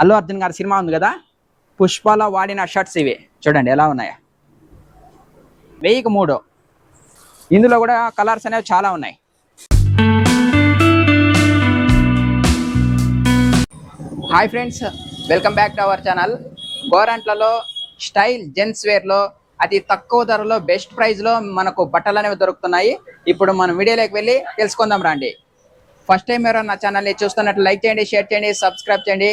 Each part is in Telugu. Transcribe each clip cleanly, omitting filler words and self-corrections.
అల్లు అర్జున్ గారి సినిమా ఉంది కదా, పుష్పలో వాడిన షర్ట్స్ ఇవి చూడండి ఎలా ఉన్నాయా. 1000కి 3. ఇందులో కూడా కలర్స్ అనేవి చాలా ఉన్నాయి. Hi friends, welcome back to our channel. గోరంట్లలో స్టైల్ జెంట్స్ వేర్లో అతి తక్కువ ధరలో బెస్ట్ ప్రైస్లో మనకు బట్టలు అనేవి దొరుకుతున్నాయి. ఇప్పుడు మనం వీడియోలోకి వెళ్ళి తెలుసుకుందాం రండి. ఫస్ట్ టైం ఎవరైనా నా ఛానల్ని చూస్తున్నట్లు లైక్ చేయండి, షేర్ చేయండి, సబ్స్క్రైబ్ చేయండి.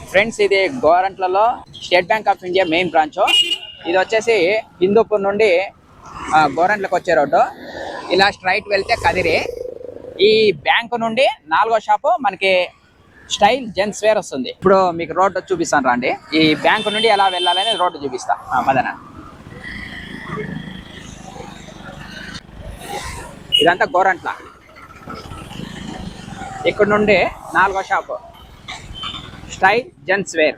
ఫ్రెండ్స్, ఇది గోరంట్లలో State Bank of India main branch. ఇది వచ్చేసి హిందూపూర్ నుండి గోరంట్లకు వచ్చే రోడ్డు. ఇలా స్ట్రైట్ వెళ్తే కదిరి. ఈ బ్యాంకు నుండి 4వ షాపు మనకి స్టైల్ జెంట్స్ వేర్ వస్తుంది. ఇప్పుడు మీకు రోడ్డు చూపిస్తాను రండి. ఈ బ్యాంకు నుండి ఎలా వెళ్ళాలని రోడ్డు చూపిస్తా మదన. ఇదంతా గోరంట్ల. ఇక్కడ నుండి 4వ షాపు స్టైల్ జెంట్స్ వేర్.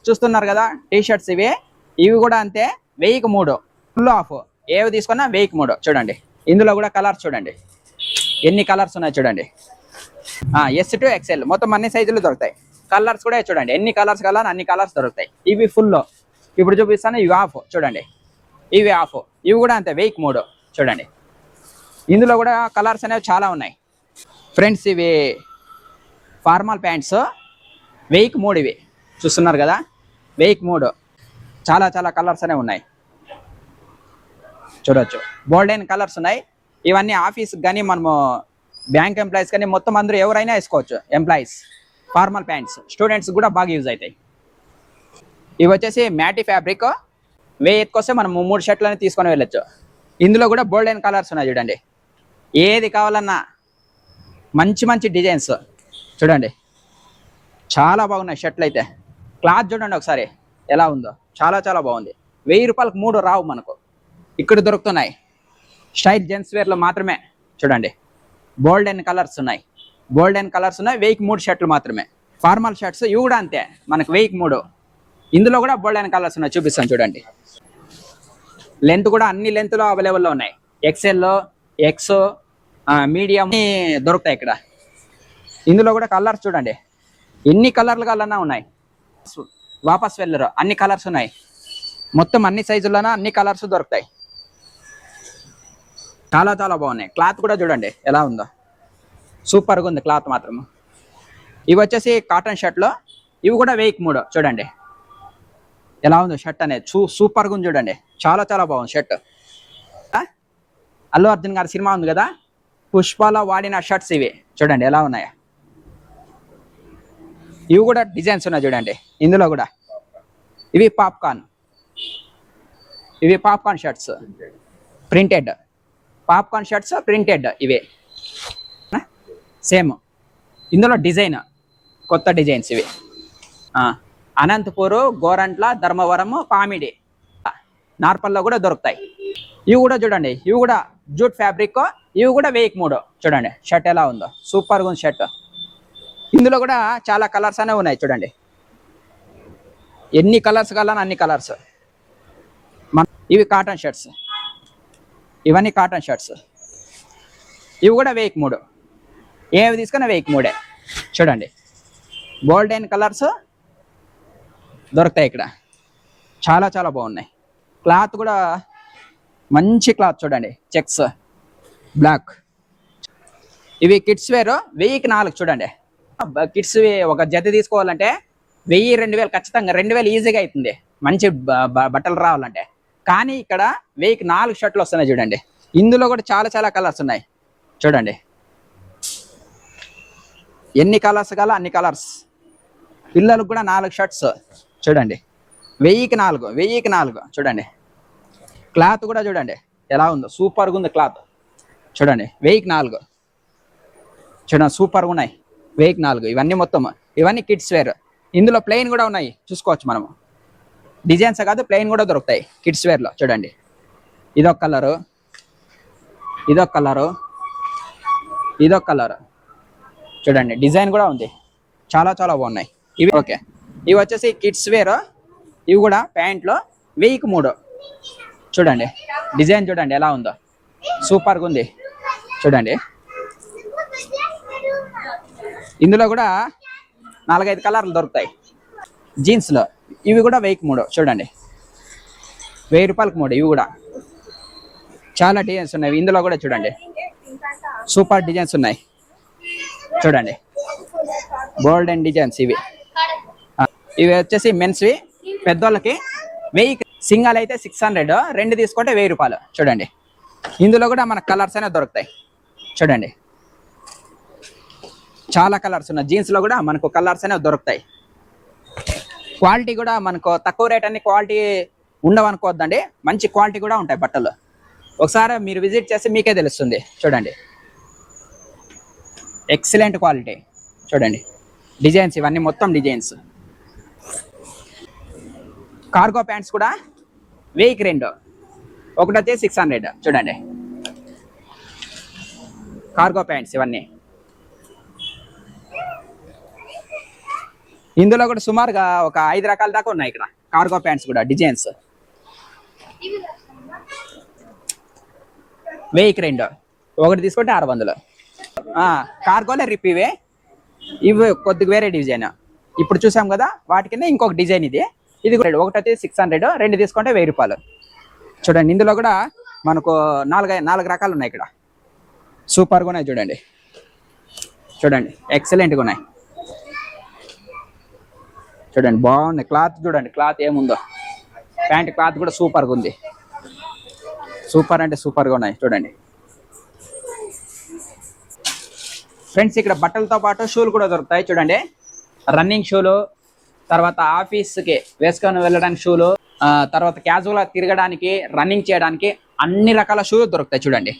చూస్తున్నారు కదా టీ షర్ట్స్ ఇవి కూడా అంతే. 1000కి 3 ఫుల్ ఆఫ్. ఏవి తీసుకున్నా 1000కి 3. చూడండి ఇందులో కూడా కలర్స్ చూడండి ఎన్ని కలర్స్ ఉన్నాయి చూడండి. S to XL మొత్తం అన్ని సైజులు దొరుకుతాయి. కలర్స్ కూడా చూడండి ఎన్ని కలర్స్ కావాలని అన్ని కలర్స్ దొరుకుతాయి. ఇవి ఫుల్. ఇప్పుడు చూపిస్తాను. ఇవి ఆఫ్ చూడండి. ఇవి ఆఫ్. ఇవి కూడా అంతే 1000కి 3. చూడండి ఇందులో కూడా కలర్స్ అనేవి చాలా ఉన్నాయి. ఫ్రెండ్స్, ఇవి ఫార్మల్ ప్యాంట్స్ 1000కి 3. ఇవి చూస్తున్నారు కదా 1000కి 3. చాలా చాలా కలర్స్ అనేవి ఉన్నాయి. చూడొచ్చు బోల్డెన్ కలర్స్ ఉన్నాయి. ఇవన్నీ ఆఫీస్కి కానీ మనము బ్యాంక్ ఎంప్లాయీస్ కానీ మొత్తం అందరూ ఎవరైనా వేసుకోవచ్చు. ఎంప్లాయీస్ ఫార్మల్ ప్యాంట్స్, స్టూడెంట్స్ కూడా బాగా యూజ్ అవుతాయి. ఇవి వచ్చేసి మ్యాటీ ఫ్యాబ్రిక్. 1000కి వస్తే మనం 3 షర్ట్లని తీసుకొని వెళ్ళొచ్చు. ఇందులో కూడా బోల్డెన్ కలర్స్ ఉన్నాయి చూడండి. ఏది కావాలన్నా మంచి మంచి డిజైన్స్ చూడండి. చాలా బాగున్నాయి షర్ట్లు అయితే. క్లాత్ చూడండి ఒకసారి ఎలా ఉందో. చాలా చాలా బాగుంది. 1000 రూపాయలకు 3 రావు మనకు. ఇక్కడ దొరుకుతున్నాయి. స్టైల్ జెంట్స్ వేర్లో మాత్రమే. చూడండి బోల్డెన్ కలర్స్ ఉన్నాయి. 1000కి 3 షర్ట్లు మాత్రమే. ఫార్మల్ షర్ట్స్ ఇవి కూడా అంతే మనకు 1000కి 3. ఇందులో కూడా బోల్డెన్ కలర్స్ ఉన్నాయి. చూపిస్తాను చూడండి. లెంత్ కూడా అన్ని లెంత్లో అవైలబుల్లో ఉన్నాయి. XL, X, మీడియం దొరుకుతాయి ఇక్కడ. ఇందులో కూడా కలర్స్ చూడండి ఎన్ని కలర్లు కావాలన్నా ఉన్నాయి. వాపస్ వెళ్ళరు అన్ని కలర్స్ ఉన్నాయి. మొత్తం అన్ని సైజుల్లోనా అన్ని కలర్స్ దొరుకుతాయి. చాలా చాలా బాగున్నాయి. క్లాత్ కూడా చూడండి ఎలా ఉందో. సూపర్గా ఉంది క్లాత్ మాత్రం. ఇవి వచ్చేసి కాటన్ షర్ట్లో. ఇవి కూడా 1000కి 3. చూడండి ఎలా ఉందో షర్ట్ అనేది. సూపర్గా ఉంది చూడండి. చాలా చాలా బాగుంది షర్ట్. అల్లు అర్జున్ గారి సినిమా ఉంది కదా, పుష్పలో వాడిన షర్ట్స్ ఇవి చూడండి ఎలా ఉన్నాయా. ఇవి కూడా డిజైన్స్ ఉన్నాయి చూడండి. ఇందులో కూడా ఇవి popcorn shirts printed. Popcorn shirts printed ఇవే సేమ్. ఇందులో డిజైన్ కొత్త డిజైన్స్ ఇవి. అనంతపూర్, గోరంట్ల, ధర్మవరం, పామిడి, నార్పల్లో కూడా దొరుకుతాయి. ఇవి కూడా చూడండి. ఇవి కూడా జూట్ ఫ్యాబ్రిక్. ఇవి కూడా 1000కి 3. చూడండి షర్ట్ ఎలా ఉందో. సూపర్గా ఉంది షర్ట్. ఇందులో కూడా చాలా కలర్స్ అనేవి ఉన్నాయి చూడండి. ఎన్ని కలర్స్ కావాలని అన్ని కలర్స్. ఇవి కాటన్ షర్ట్స్. ఇవన్నీ కాటన్ షర్ట్స్. ఇవి కూడా 1000కి 3. ఏవి తీసుకున్నా 1000కి 3. చూడండి గోల్డెన్ కలర్స్ దొరుకుతాయి ఇక్కడ. చాలా చాలా బాగున్నాయి. క్లాత్ కూడా మంచి క్లాత్ చూడండి. Checks black. ఇవి కిడ్స్ వేర్ 1000కి 4 చూడండి. కిడ్స్ ఒక జత తీసుకోవాలంటే 1000-2000 ఖచ్చితంగా 2000 ఈజీగా అవుతుంది మంచి బట్టలు రావాలంటే. కానీ ఇక్కడ 1000కి 4 షర్ట్లు వస్తున్నాయి చూడండి. ఇందులో కూడా చాలా చాలా కలర్స్ ఉన్నాయి చూడండి. ఎన్ని కలర్స్ కావాలో అన్ని కలర్స్. పిల్లలకు కూడా 4 షర్ట్స్ చూడండి. 1000కి 4 చూడండి. క్లాత్ కూడా చూడండి ఎలా ఉందో, సూపర్గా ఉంది క్లాత్ చూడండి. 1000కి 4 చూడండి, సూపర్గా ఉన్నాయి. 1000కి 4 ఇవన్నీ మొత్తం ఇవన్నీ కిడ్స్ వేర్. ఇందులో ప్లెయిన్ కూడా ఉన్నాయి చూసుకోవచ్చు మనము. డిజైన్స్ కాదు ప్లెయిన్ కూడా దొరుకుతాయి కిడ్స్ వేర్లో చూడండి. ఇదొక కలరు, ఇదొక కలరు, ఇదొక కలరు చూడండి. డిజైన్ కూడా ఉంది, చాలా చాలా బాగున్నాయి ఇవి. ఓకే, ఇవి వచ్చేసి కిడ్స్ వేర్. ఇవి కూడా ప్యాంట్లో 1000కి 3 చూడండి. డిజైన్ చూడండి ఎలా ఉందో, సూపర్గా ఉంది చూడండి. ఇందులో కూడా 4-5 కలర్లు దొరుకుతాయి జీన్స్లో. ఇవి కూడా 1000కి 3 చూడండి. 1000 రూపాయలకు 3. ఇవి కూడా చాలా డిజైన్స్ ఉన్నాయి ఇందులో కూడా చూడండి. సూపర్ డిజైన్స్ ఉన్నాయి చూడండి. గోల్డెన్ డిజైన్స్ ఇవి. ఇవి వచ్చేసి మెన్స్వి. పెద్దోళ్ళకి 1000కి సింగల్ అయితే 600, 2 తీసుకుంటే 1000 రూపాయలు చూడండి. ఇందులో కూడా మనకు కలర్స్ అనేవి దొరుకుతాయి చూడండి. చాలా కలర్స్ ఉన్నాయి జీన్స్లో కూడా మనకు కలర్స్ అనేవి దొరుకుతాయి. క్వాలిటీ కూడా మనకు తక్కువ రేట్ అన్ని క్వాలిటీ ఉండవనుకోవద్దండి, మంచి క్వాలిటీ కూడా ఉంటాయి బట్టలు. ఒకసారి మీరు విజిట్ చేస్తే మీకే తెలుస్తుంది చూడండి. ఎక్సలెంట్ క్వాలిటీ చూడండి. డిజైన్స్ ఇవన్నీ మొత్తం డిజైన్స్. కార్గో ప్యాంట్స్ కూడా 1000కి 2, ఒకటి వచ్చి 600 చూడండి. కార్గో ప్యాంట్స్ ఇవన్నీ. ఇందులో కూడా సుమారుగా ఒక 5 రకాల దాకా ఉన్నాయి ఇక్కడ కార్గో ప్యాంట్స్ కూడా డిజైన్స్. 1000కి 2, ఒకటి తీసుకుంటే 600. కార్గోలే రిప్ ఇవే. ఇవి కొద్దిగా వేరే డిజైన్. ఇప్పుడు చూసాం కదా వాటి కింద ఇంకొక డిజైన్ ఇది. ఇది కూడా ఒకటి వచ్చి 600, 2 తీసుకుంటే 1000 రూపాయలు చూడండి. ఇందులో కూడా మనకు 4 రకాలు ఉన్నాయి ఇక్కడ. సూపర్గా ఉన్నాయి చూడండి. చూడండి ఎక్సలెంట్గా ఉన్నాయి చూడండి. బాగున్నాయి. క్లాత్ చూడండి, క్లాత్ ఏముందో. ప్యాంట్ క్లాత్ కూడా సూపర్గా ఉంది. సూపర్ అంటే సూపర్గా ఉన్నాయి చూడండి. ఫ్రెండ్స్ ఇక్కడ బట్టలతో పాటు షూలు కూడా దొరుకుతాయి చూడండి. రన్నింగ్ షూలు, తర్వాత ఆఫీస్కి వేసుకొని వెళ్ళడానికి షూలు, తర్వాత క్యాజువల్గా తిరగడానికి, రన్నింగ్ చేయడానికి అన్ని రకాల షూలు దొరుకుతాయి చూడండి.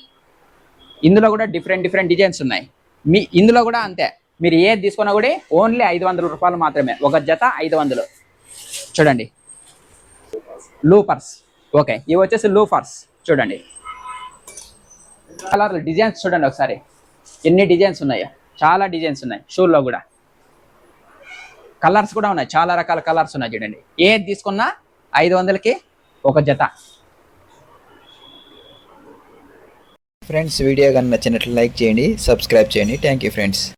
ఇందులో కూడా డిఫరెంట్ డిజైన్స్ ఉన్నాయి. ఇందులో కూడా అంతే, మీరు ఏది తీసుకున్నా కూడా ఓన్లీ 500 రూపాయలు మాత్రమే. ఒక జత 500 చూడండి. లూపర్స్. ఓకే, ఇవి వచ్చేసి లూఫర్స్ చూడండి. కలర్ డిజైన్స్ చూడండి ఒకసారి ఎన్ని డిజైన్స్ ఉన్నాయో. చాలా డిజైన్స్ ఉన్నాయి షూల్లో కూడా. కలర్స్ కూడా ఉన్నాయి, చాలా రకాల కలర్స్ ఉన్నాయి చూడండి. ఏది తీసుకున్నా 500కి ఒక జత. ఫ్రెండ్స్ వీడియో కానీ నచ్చినట్లు లైక్ చేయండి, సబ్స్క్రైబ్ చేయండి. Thank you friends.